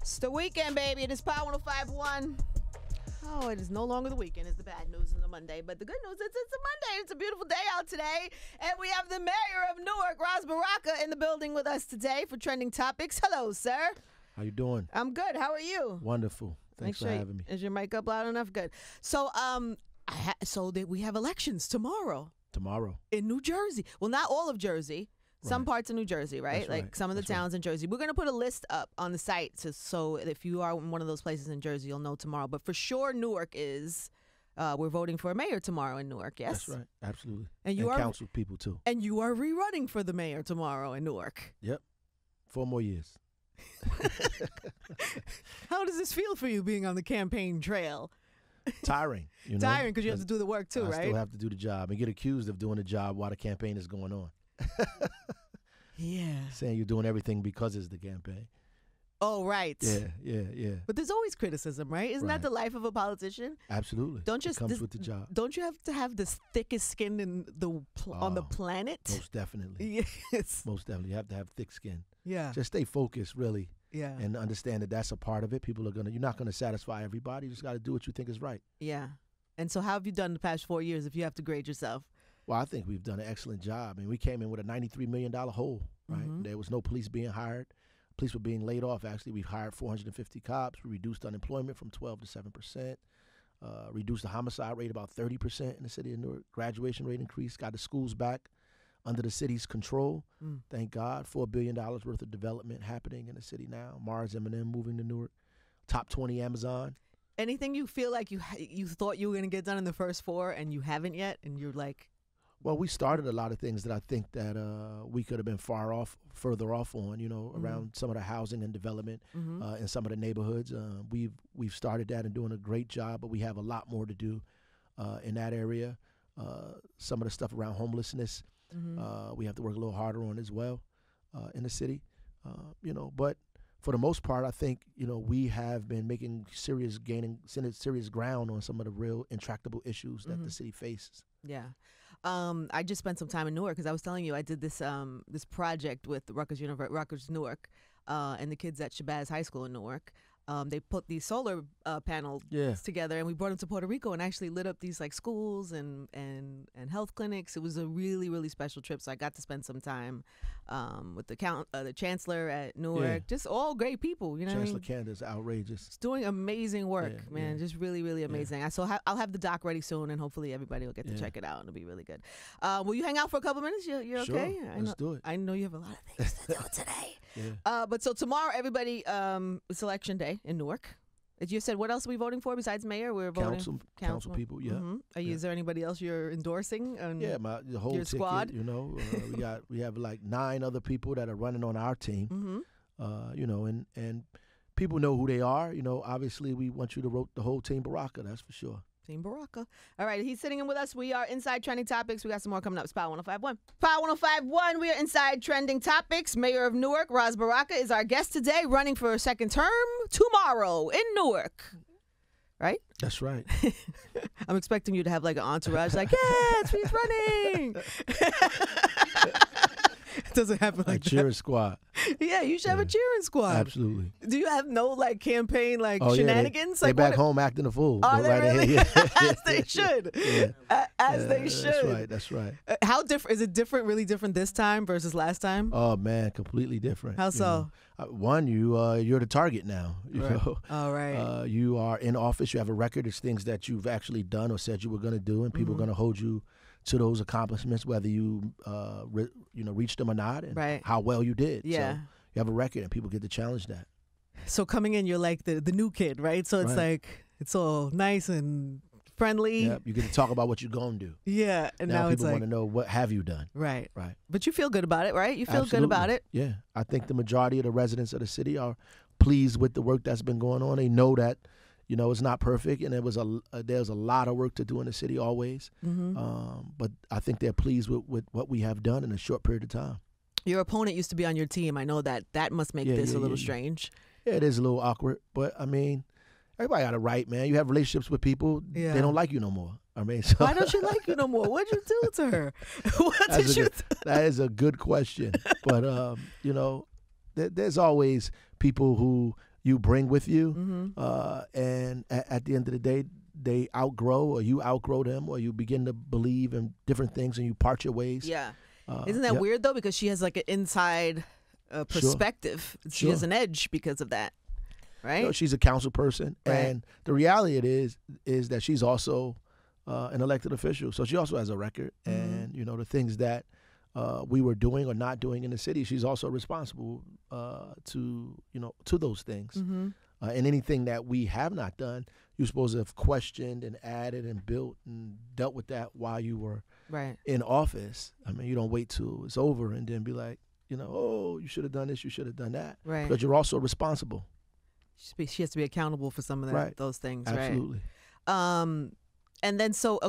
It's the weekend, baby. It is Power 105.1. Oh, it is no longer the weekend. It's the bad news in the Monday. But the good news is it's a Monday. It's a beautiful day out today. And we have the mayor of Newark, Baraka, in the building with us today for Trending Topics. Hello, sir. How you doing? I'm good. How are you? Wonderful. Thanks for having me. Is your mic up loud enough? Good. So, we have elections tomorrow. Tomorrow. In New Jersey. Well, not all of Jersey. Some parts of New Jersey, right? That's like right. some of the towns in Jersey. We're going to put a list up on the site so if you are in one of those places in Jersey, you'll know tomorrow. But for sure, Newark is, we're voting for a mayor tomorrow in Newark, yes? That's right. Absolutely. And you are council people, too. And you are rerunning for the mayor tomorrow in Newark. Yep. 4 more years. How does this feel for you being on the campaign trail? Tiring. Tiring because you have to do the work, too, right? I still have to do the job and get accused of doing the job while the campaign is going on. Yeah. Saying you're doing everything because it's the campaign. Oh, right. Yeah. But there's always criticism, right? Isn't that the life of a politician? Absolutely. It comes with the job. Don't you have to have the thickest skin on the planet? Most definitely. Yes. Most definitely. You have to have thick skin. Yeah. Just stay focused, really. Yeah. And understand that that's a part of it. You're not going to satisfy everybody. You just got to do what you think is right. Yeah. And so how have you done the past 4 years if you have to grade yourself? Well, I think we've done an excellent job. I mean, we came in with a $93 million hole, right? Mm-hmm. There was no police being hired. Police were being laid off. Actually, we've hired 450 cops. We reduced unemployment from 12 to 7%. Reduced the homicide rate about 30% in the city of Newark. Graduation rate increased. Got the schools back under the city's control. Thank God. $4 billion worth of development happening in the city now. Mars M&M moving to Newark. Top 20 Amazon. Anything you feel like you thought you were going to get done in the first 4 and you haven't yet, and you're like... Well, we started a lot of things that I think that we could have been further off on, around some of the housing and development in some of the neighborhoods. We've started that and doing a great job, but we have a lot more to do in that area. Some of the stuff around homelessness, we have to work a little harder on as well in the city, But for the most part, I think, we have been gaining serious ground on some of the real intractable issues that the city faces. Yeah. I just spent some time in Newark because I was telling you I did this project with Rutgers Newark and the kids at Shabazz High School in Newark. They put these solar panels together, and we brought them to Puerto Rico and actually lit up these like schools and health clinics. It was a really, really special trip. So I got to spend some time with the chancellor at Newark. Just all great people, Chancellor Candace, outrageous. It's doing amazing work, man. Just really, really amazing. So I'll have the doc ready soon, and hopefully everybody will get to check it out. It'll be really good. Will you hang out for a couple minutes? You're sure. Okay? Let's do it. I know you have a lot of things to do today. But so tomorrow, everybody, it's election day in Newark. You said what else are we voting for besides mayor? We're voting council people. Yeah. Is there anybody else you're endorsing? The whole your squad. We have like 9 other people that are running on our team. And people know who they are. Obviously we want you to vote the whole team Baraka. That's for sure. Team Baraka. All right, he's sitting in with us. We are Inside Trending Topics. We got some more coming up. It's Power 105.1. Power 105.1. We are Inside Trending Topics. Mayor of Newark, Baraka, is our guest today, running for a second term tomorrow in Newark. Right? That's right. I'm expecting you to have like an entourage, like, yes, he's running. It doesn't happen like that. Cheering squad. Yeah, you should have a cheering squad. Absolutely. Do you have no like campagn shenanigans? They back home acting a fool. Are they really? As they should. As they should. That's right. How different is it? Really different this time versus last time? Oh man, completely different. How so? One, you're the target now. You know. All right. You are in office. You have a record of things that you've actually done or said you were going to do, and people are going to hold you to those accomplishments, whether you reached them or not, and how well you did. Yeah. So you have a record, and people get to challenge that. So coming in, you're like the new kid, right? So it's like it's all nice and friendly. Yep. You get to talk about what you're going to do. Yeah. And now people want to know, what have you done? Right. Right. But you feel good about it, right? You feel Absolutely. good about it. Yeah. I think the majority of the residents of the city are pleased with the work that's been going on. They know that, it's not perfect, and there's a lot of work to do in the city always. But I think they're pleased with what we have done in a short period of time. Your opponent used to be on your team. I know that must make this a little strange. Yeah, it is a little awkward, but I mean, everybody got a right, man. You have relationships with people, they don't like you no more. I mean, so why don't she like you no more? What'd you do to her? That is a good question, but there's always people who you bring with you, Mm-hmm. and at the end of the day, they outgrow or you outgrow them, or you begin to believe in different things and you part your ways. Yeah. Isn't that weird though? Because she has like an inside perspective. She has an edge because of that, right? You know, she's a council person, and the reality is that she's also an elected official. So she also has a record, and you know the things that we were doing or not doing in the city, she's also responsible to those things. Mm-hmm. And anything that we have not done, you're supposed to have questioned and added and built and dealt with that while you were in office. I mean, you don't wait till it's over and then be like, oh, you should have done this, you should have done that. Right. But you're also responsible. She has to be accountable for some of those things. Absolutely. Right. And then so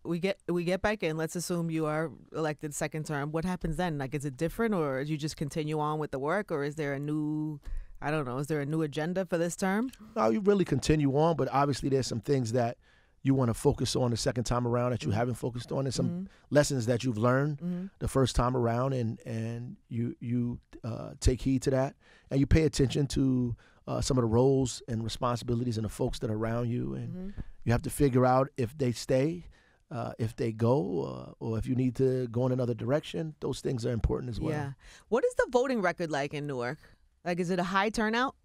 we get back in. Let's assume you are elected second term. What happens then? Like, is it different, or you just continue on with the work, or is there a new agenda for this term? No, you really continue on, but obviously there's some things that you want to focus on the second time around that you haven't focused on, and some lessons that you've learned the first time around, and you take heed to that, and you pay attention to some of the roles and responsibilities and the folks that are around you, and you have to figure out if they stay, if they go, or if you need to go in another direction. Those things are important as well. Yeah. What is the voting record like in Newark? Like, is it a high turnout?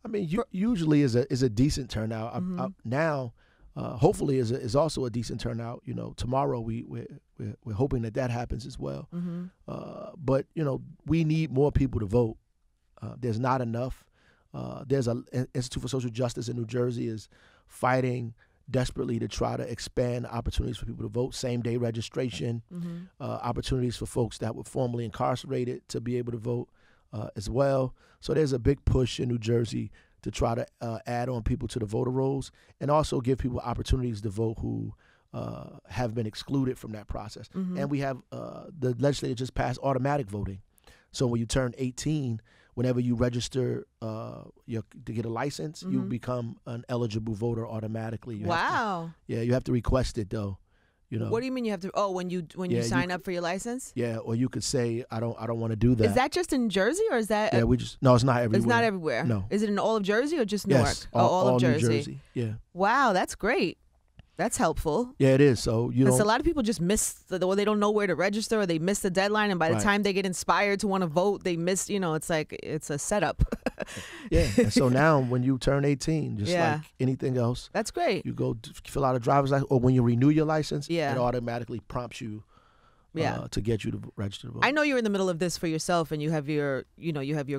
I mean, usually is a decent turnout. Now, hopefully, is also a decent turnout. Tomorrow we're hoping that happens as well. But we need more people to vote. There's not enough. There's an Institute for Social Justice in New Jersey is fighting desperately to try to expand opportunities for people to vote, same-day registration, opportunities for folks that were formerly incarcerated to be able to vote as well. So there's a big push in New Jersey to try to add on people to the voter rolls, and also give people opportunities to vote who have been excluded from that process. And we have the legislature just passed automatic voting. So when you turn 18, whenever you register to get a license, you become an eligible voter automatically. You have to request it though. What do you mean you have to? Oh, when you sign up for your license? Yeah, or you could say I don't want to do that. Is that just in Jersey, or is that? Yeah, no, it's not everywhere. It's not everywhere. No. Is it in all of Jersey or just Newark? Yes, all of Jersey. New Jersey. Yeah. Wow, that's great. That's helpful. Yeah, it is. So because a lot of people just miss, or they don't know where to register, or they miss the deadline, and by the time they get inspired to want to vote, they miss. It's like it's a setup. Yeah. And so now, when you turn 18, just like anything else, that's great. You go fill out a driver's license, or when you renew your license, it automatically prompts you. To get you to register to vote. I know you're in the middle of this for yourself, and you have your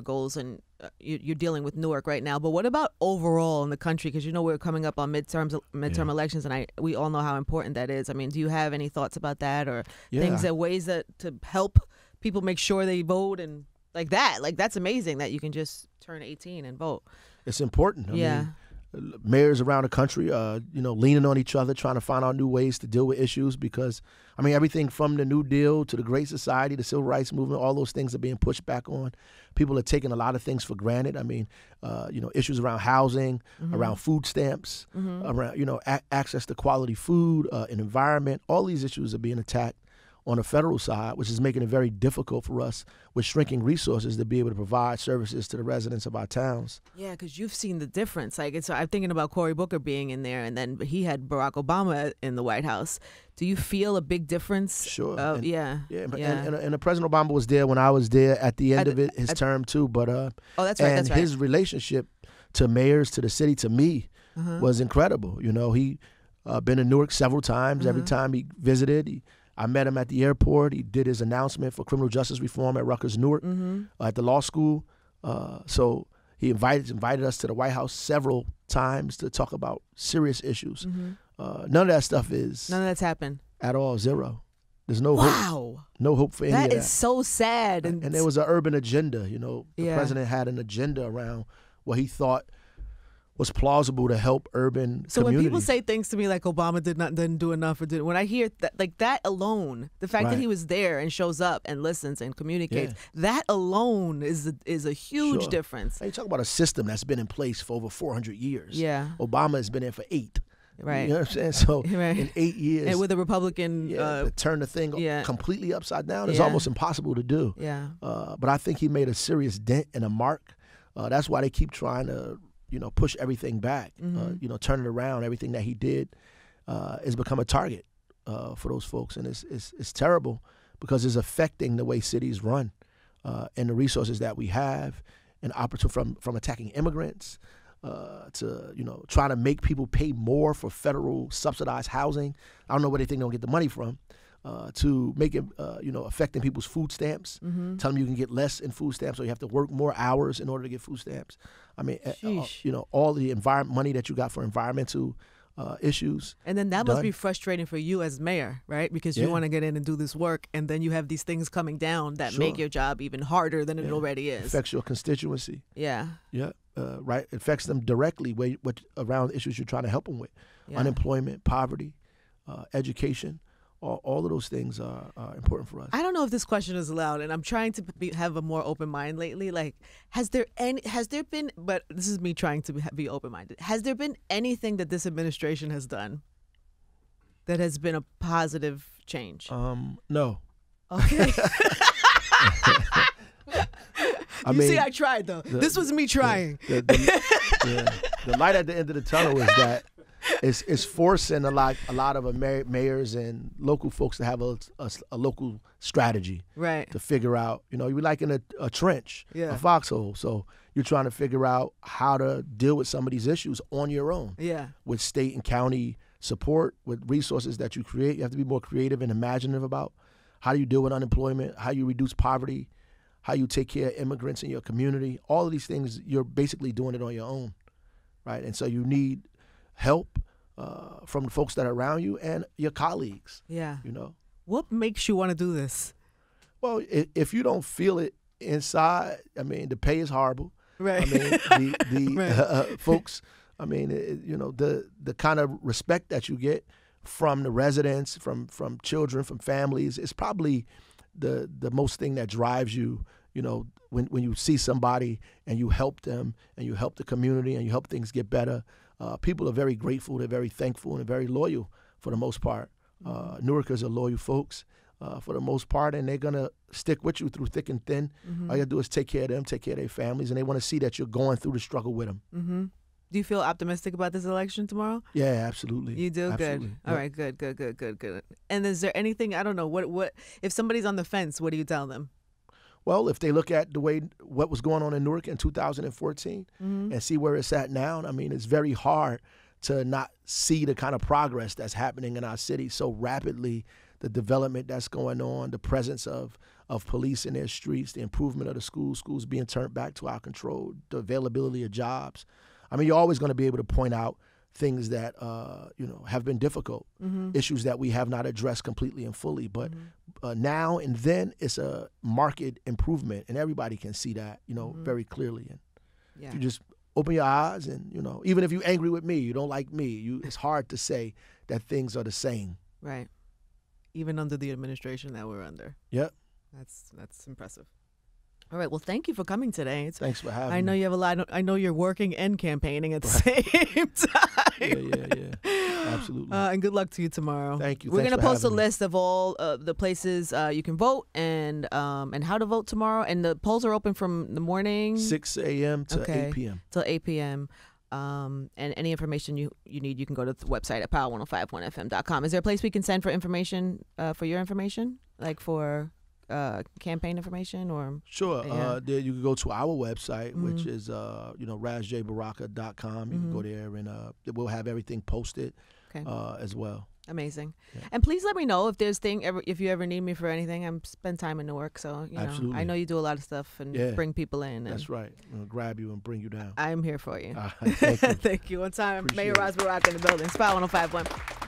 goals, and you're dealing with Newark right now. But what about overall in the country? Because we're coming up on midterm elections, and we all know how important that is. I mean, do you have any thoughts about that, or ways that to help people make sure they vote and like that? Like, that's amazing that you can just turn 18 and vote. It's important. I mean, mayors around the country, leaning on each other, trying to find out new ways to deal with issues, because, I mean, everything from the New Deal to the Great Society, the Civil Rights Movement, all those things are being pushed back on. People are taking a lot of things for granted. I mean, issues around housing, around food stamps, around, access to quality food, and environment. All these issues are being attacked on the federal side, which is making it very difficult for us with shrinking resources to be able to provide services to the residents of our towns. Yeah, because you've seen the difference. Like, I'm thinking about Cory Booker being in there, and then he had Barack Obama in the White House. Do you feel a big difference? Sure. And President Obama was there when I was there at the end of his term too. But that's right. And his relationship to mayors, to the city, to me, was incredible. He been in Newark several times. Every time he visited, I met him at the airport. He did his announcement for criminal justice reform at Rutgers Newark at the law school. So he invited us to the White House several times to talk about serious issues. None of that stuff is. None of that's happened at all. Zero. There's no hope. No hope for any of that. That is so sad. And there was an urban agenda. The president had an agenda around what he thought was plausible to help urban so communities. When people say things to me like Obama didn't do enough, when I hear that, like that alone, the fact that he was there and shows up and listens and communicates, that alone is a huge difference. You talk about a system that's been in place for over 400 years. Yeah, Obama has been there for 8. Right. You know what I'm saying? So in 8 years. And with a Republican. To turn the thing completely upside down is almost impossible to do. Yeah. But I think he made a serious dent and a mark That's why they keep trying to, push everything back, turn it around. Everything that he did has become a target for those folks. And it's terrible because it's affecting the way cities run and the resources that we have, and opportunity from attacking immigrants to, trying to make people pay more for federal subsidized housing. I don't know where they think they'll get the money from. To make it, affecting people's food stamps, tell them you can get less in food stamps, or you have to work more hours in order to get food stamps. I mean, all the money that you got for environmental issues. And then that must be frustrating for you as mayor, right? Because you want to get in and do this work, and then you have these things coming down that make your job even harder than it already is. Affects your constituency. Yeah. Yeah. Right. It affects them directly around issues you're trying to help them with. Unemployment, poverty, education. All of those things are important for us. I don't know if this question is allowed, and I'm trying to have a more open mind lately. Like, has there been, but this is me trying to be open-minded. Has there been anything that this administration has done that has been a positive change? No. Okay. See, I tried, though. This was me trying. The light at the end of the tunnel is that it's forcing a lot of mayors and local folks to have a local strategy, right? To figure out, you're like in a trench, a foxhole. So you're trying to figure out how to deal with some of these issues on your own, with state and county support, with resources that you create. You have to be more creative and imaginative about how do you deal with unemployment, how you reduce poverty, how you take care of immigrants in your community. All of these things, you're basically doing it on your own, right? And so you need help from the folks that are around you and your colleagues. Yeah. What makes you want to do this? Well, if you don't feel it inside, I mean, the pay is horrible. Right. I mean, the folks, I mean, the kind of respect that you get from the residents, from children, from families, is probably the most thing that drives you, when you see somebody and you help them and you help the community and you help things get better. People are very grateful, they're very thankful, and very loyal for the most part. Newarkers are loyal folks for the most part, and they're going to stick with you through thick and thin. All you got to do is take care of them, take care of their families, and they want to see that you're going through the struggle with them. Do you feel optimistic about this election tomorrow? Yeah, absolutely. You do? Absolutely. Good. All right, good. And is there anything, I don't know, what if somebody's on the fence, what do you tell them? Well, if they look at what was going on in Newark in 2014 and see where it's at now, I mean, it's very hard to not see the kind of progress that's happening in our city so rapidly, the development that's going on, the presence of police in their streets, the improvement of the schools being turned back to our control, the availability of jobs. I mean, you're always going to be able to point out things that have been difficult, issues that we have not addressed completely and fully. But now and then, it's a marked improvement, and everybody can see that, very clearly. And if you just open your eyes, and even if you're angry with me, you don't like me, it's hard to say that things are the same. Right. Even under the administration that we're under. Yep. That's impressive. All right. Well, thank you for coming today. Thanks for having me. I know you have a lot. I know you're working and campaigning at the same time. Yeah. Absolutely. And good luck to you tomorrow. Thank you. We're going to post a list of all the places you can vote and how to vote tomorrow. And the polls are open from the morning 6 a.m. to 8 p.m. Till 8 p.m. And any information you need, you can go to the website at power1051fm.com. Is there a place we can send for information, for your information, like for campaign information? Or sure. There you can go to our website, which is razjbaraka.com. You can go there, and we'll have everything posted as well. Amazing. And please let me know if if you ever need me for anything. I'm spend time in Newark, so Absolutely. I know you do a lot of stuff and bring people in. That's right. I'm gonna grab you and bring you down. I'm here for you. Thank you. Thank you. One time, Appreciate Mayor Raz Baraka in the building. Spot 105.1.